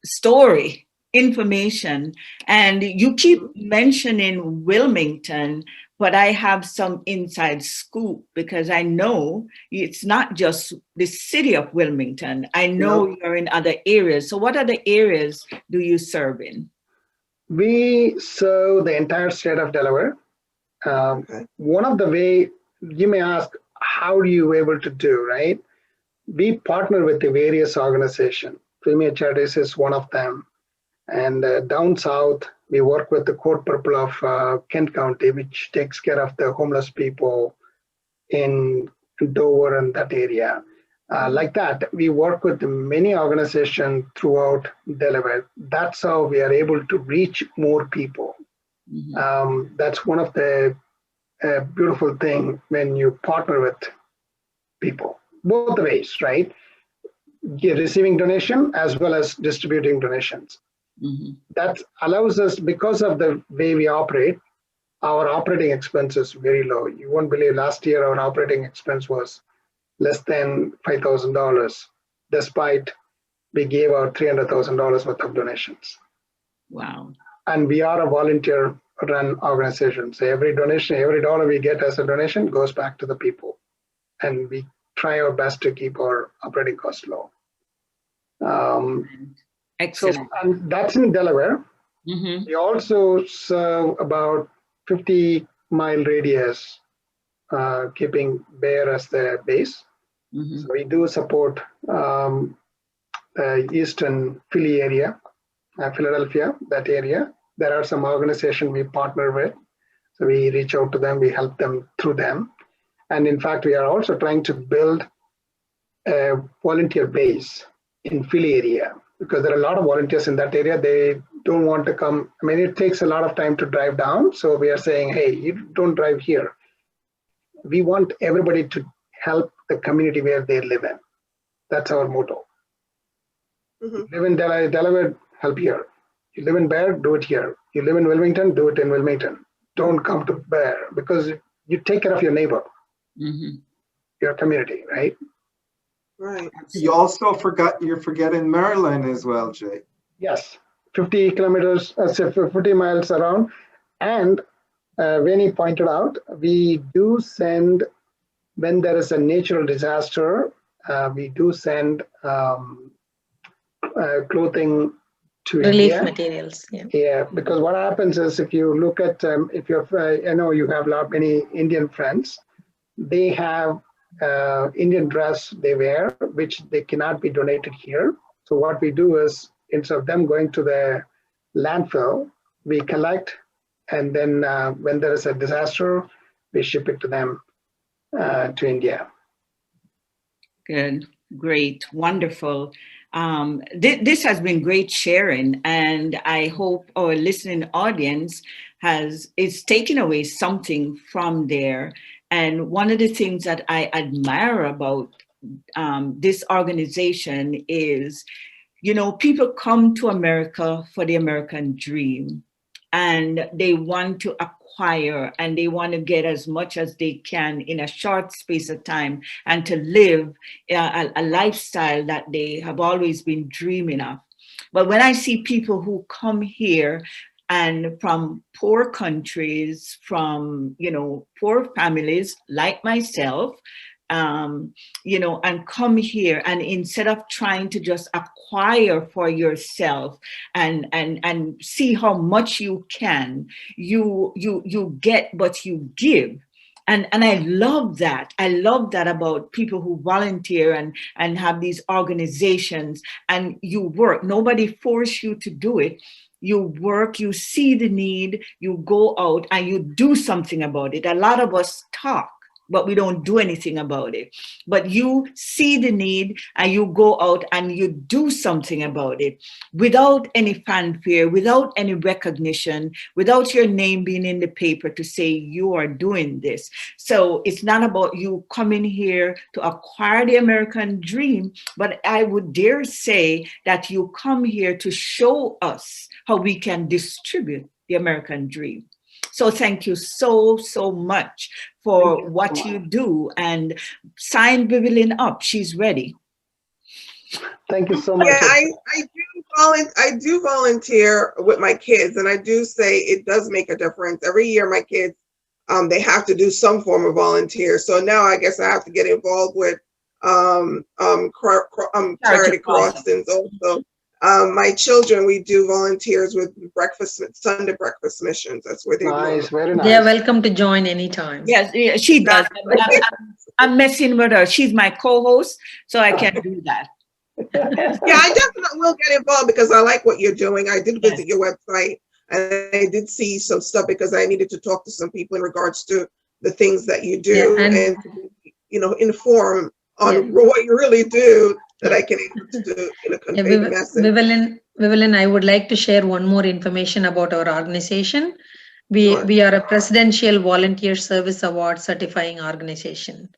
story, information, and you keep mentioning Wilmington, but I have some inside scoop because I know it's not just the city of Wilmington. I know you're in other areas. So what other areas do you serve in? We serve the entire state of Delaware. One of the way you may ask, how are you able to do, right? We partner with the various organizations. Premier Charities is one of them. And down south, we work with the Code Purple of Kent County, which takes care of the homeless people in Dover and that area. Like that, we work with many organizations throughout Delaware. That's how we are able to reach more people. That's one of the beautiful things when you partner with people, both ways, right? You're receiving donation as well as distributing donations. That allows us, because of the way we operate, our operating expense is very low. You won't believe last year our operating expense was less than $5,000, despite we gave out $300,000 worth of donations. Wow. And we are a volunteer-run organization. So every donation, every dollar we get as a donation goes back to the people. And we try our best to keep our operating costs low. Excellent. So, and that's in Delaware. We also serve about 50-mile radius, keeping Bear as the base. So we do support the eastern Philly area, Philadelphia, that area. There are some organizations we partner with. So we reach out to them, we help them through them. And in fact, we are also trying to build a volunteer base in Philly area, because there are a lot of volunteers in that area. They don't want to come. I mean, it takes a lot of time to drive down. So we are saying, hey, you don't drive here. We want everybody to help the community where they live in. That's our motto. You live in Delaware, help here. You live in Bear, do it here. You live in Wilmington, do it in Wilmington. Don't come to Bear, because you take care of your neighbor, your community, right? Right. You also you're forgetting Maryland as well, Jay. Yes, 50 kilometers, 50 miles around. And Veni pointed out, we do send, when there is a natural disaster, we do send clothing to relief India. Materials. Yeah, because what happens is, if you look at, if you're, I know you have many Indian friends, they have Indian dress they wear, which they cannot be donated here. So what we do is, instead of them going to the landfill, we collect, and then when there is a disaster, we ship it to them to India. Good, great, wonderful. This has been great sharing, and I hope our listening audience is taking away something from there. And one of the things that I admire about this organization is You know, people come to America for the American dream, and they want to acquire and they want to get as much as they can in a short space of time, and to live a lifestyle that they have always been dreaming of. But when I see people who come here and from poor countries, from, you know, poor families like myself, you know, and come here, and instead of trying to just acquire for yourself and see how much you can, you get what you give. And I love that. I love that about people who volunteer and have these organizations, and you work. Nobody force you to do it. You work, you see the need, you go out and you do something about it. A lot of us talk, but we don't do anything about it. But you see the need and you go out and you do something about it without any fanfare, without any recognition, without your name being in the paper to say you are doing this. So it's not about you coming here to acquire the American dream, but I would dare say that you come here to show us how we can distribute the American dream. So thank you so much for what you do, and sign Vivian up. She's ready. Thank you so much. Yeah, I do volunteer with my kids, and I do say it does make a difference. Every year, my kids, they have to do some form of volunteer. So now I guess I have to get involved with charity crossings also. My children, we do volunteers with Sunday breakfast missions. That's where they Nice, very nice. They are welcome to join anytime. Yes, she does. I'm messing with her. She's my co-host, so I can do that. Yeah, I definitely will get involved because I like what you're doing. I did visit your website, and I did see some stuff because I needed to talk to some people in regards to the things that you do, and you know, inform on what you really do, that I can convey the message. Vivian, I would like to share one more information about our organization. We are a Presidential Volunteer Service Award certifying organization.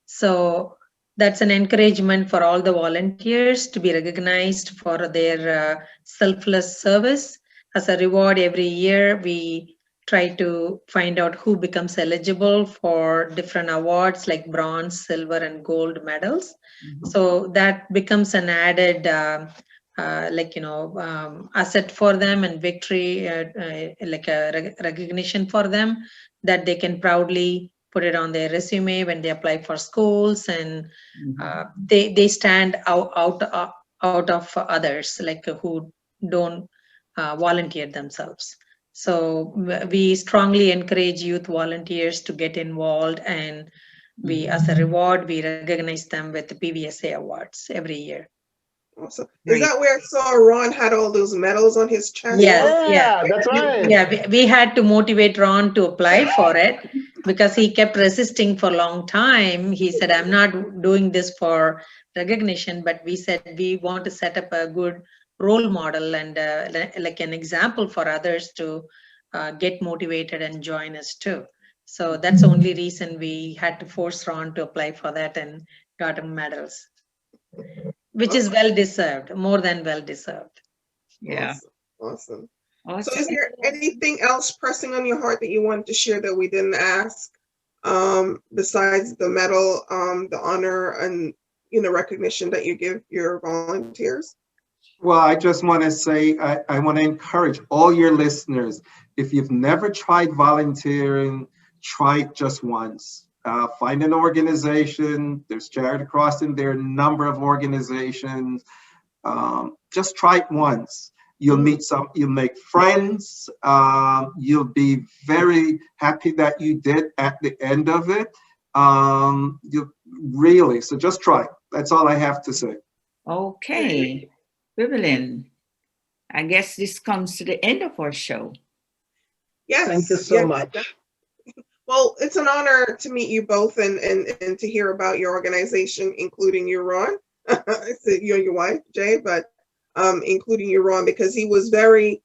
So that's an encouragement for all the volunteers to be recognized for their selfless service. As a reward, every year we try to find out who becomes eligible for different awards like bronze, silver, and gold medals. Mm-hmm. So that becomes an added asset for them, and victory, like a recognition for them, that they can proudly put it on their resume when they apply for schools, and they stand out of others, like who don't volunteer themselves. So we strongly encourage youth volunteers to get involved, and we, as a reward, we recognize them with the PVSA awards every year. Awesome. Is that where I saw Ron had all those medals on his chest? Yeah, that's right. Yeah, we had to motivate Ron to apply for it because he kept resisting for a long time. He said, I'm not doing this for recognition, but we said we want to set up a good role model and like an example for others to get motivated and join us too. So that's the only reason we had to force Ron to apply for that and got him medals, which is well deserved, more than well deserved. Yeah. Awesome. So is there anything else pressing on your heart that you wanted to share that we didn't ask, besides the medal, the honor, and recognition that you give your volunteers? Well, I just want to say, I want to encourage all your listeners, if you've never tried volunteering, try it just once. Find an organization. There's Charity Crossing. There are a number of organizations. Just try it once. You'll you'll make friends. You'll be very happy that you did at the end of it. So just try. That's all I have to say. Okay. Vivian, I guess this comes to the end of our show. Yes. Thank you so much. Well, it's an honor to meet you both and to hear about your organization, including you, Ron. You and your wife, Jay, but including you, Ron, because he's the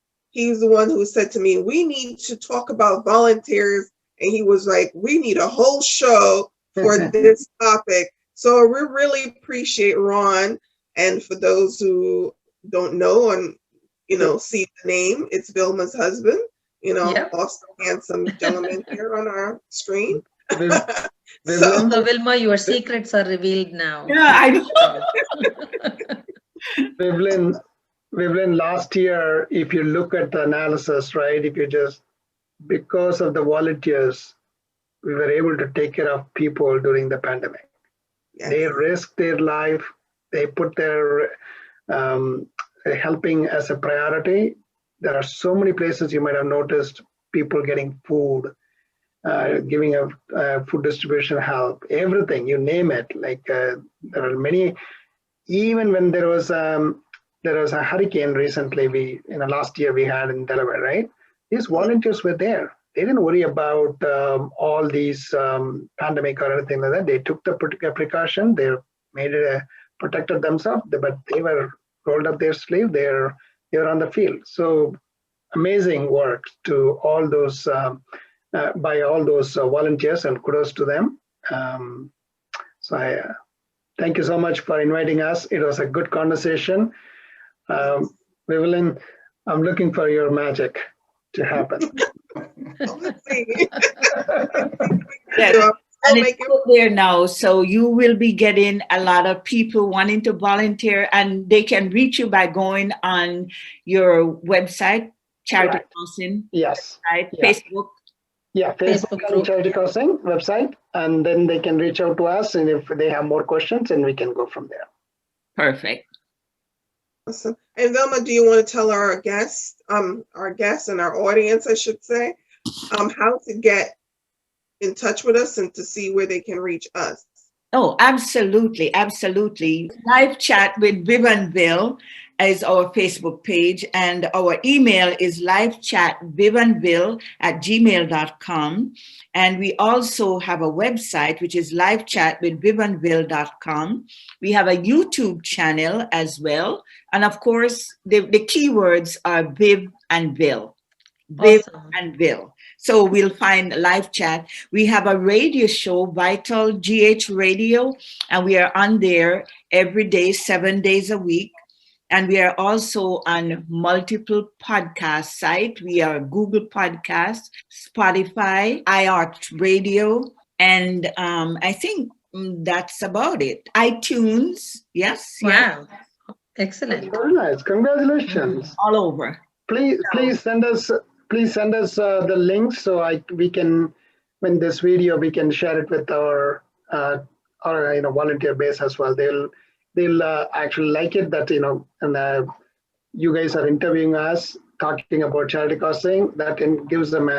one who said to me, we need to talk about volunteers. And he was like, we need a whole show for this topic. So we really appreciate Ron. And for those who don't know and, see the name, it's Vilma's husband, Yep. awesome, handsome gentleman here on our screen. Vivian, So Wilma, your secrets are revealed now. Yeah, I know. Vivian, last year, if you look at the analysis, right, because of the volunteers, we were able to take care of people during the pandemic. Yes. They risked their life. They put their helping as a priority. There are so many places you might have noticed people getting food, giving a food distribution help, everything, you name it. Like there are many. Even when there was a hurricane recently, last year we had in Delaware, right? These volunteers were there. They didn't worry about all these pandemic or anything like that. They took the precaution. They made it protected themselves, but they were rolled up their sleeve. They were on the field. So amazing work to all those by all those volunteers, and kudos to them. So I thank you so much for inviting us. It was a good conversation. Vivian, I'm looking for your magic to happen. Let's see. Yes. And it's out there now, so you will be getting a lot of people wanting to volunteer, and they can reach you by going on your website, Charity Crossing. Yes. Right? Yeah. Facebook. Yeah, Facebook group, Charity Crossing website, and then they can reach out to us, and if they have more questions, and we can go from there. Perfect. Awesome. And Velma, do you want to tell our guests and our audience, I should say, how to get in touch with us and to see where they can reach us? Oh, absolutely. Absolutely. Live chat with Vivanville is our Facebook page, and our email is livechatvivanville@gmail.com. And we also have a website, which is livechatwithvivanville.com. We have a YouTube channel as well. And of course, the keywords are Viv and Bill. Viv and Bill. So we'll find live chat. We have a radio show, Vital GH Radio, and we are on there every day, 7 days a week. And we are also on multiple podcast sites. We are Google Podcasts, Spotify, iHeart Radio, and I think that's about it. iTunes, yes. Wow. Yes. Excellent. Very nice. Congratulations. All over. Please send us the links so we can, when this video, we can share it with our volunteer base as well. They'll actually like it that and you guys are interviewing us, talking about Charity Crossing. That gives them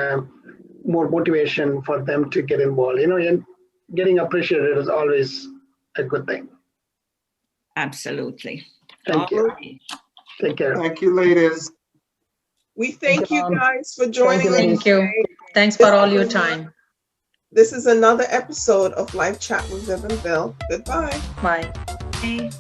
more motivation for them to get involved. And getting appreciated is always a good thing. Absolutely. Thank you. Take care. Thank you, ladies. We thank you guys for joining us. Thank you. Thanks for all your time. This is another episode of Live Chat with Viv and Bill. Goodbye. Bye. Bye.